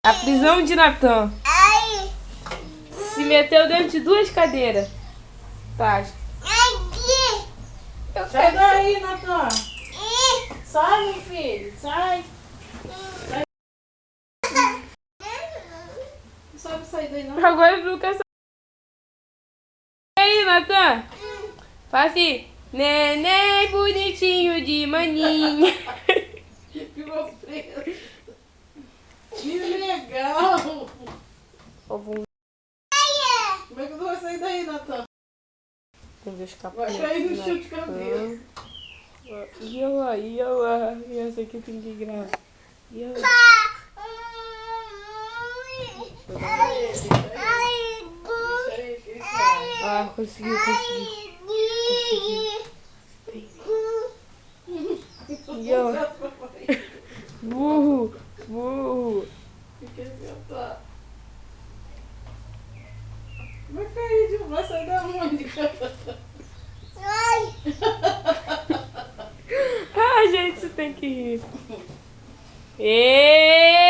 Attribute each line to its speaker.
Speaker 1: A prisão de Natan.
Speaker 2: Ai.
Speaker 1: Se meteu dentro de 2 cadeiras. Tá.
Speaker 2: Aqui.
Speaker 3: Sai daí, Natan. Sai, meu filho. Sai. Não sabe sair daí, não.
Speaker 1: Agora o Lucas. E aí, Natan? Faz assim. Neném bonitinho de maninha.
Speaker 3: Ficou preso. Que legal.
Speaker 1: Vamos
Speaker 3: Como é que tu vai sair daí, Natan?
Speaker 1: ver os
Speaker 3: Vai
Speaker 1: capetas.
Speaker 3: cair no chão de cabeça.
Speaker 1: Ia lá, ia lá. Essa aqui tem que gravar. Ia lá. Ah, conseguiu. Ia lá. Burro.
Speaker 3: Fiquei sentar. Vai cair, Gil. Vai sair da onde?
Speaker 1: Ah, gente, você tem que rir. Ê!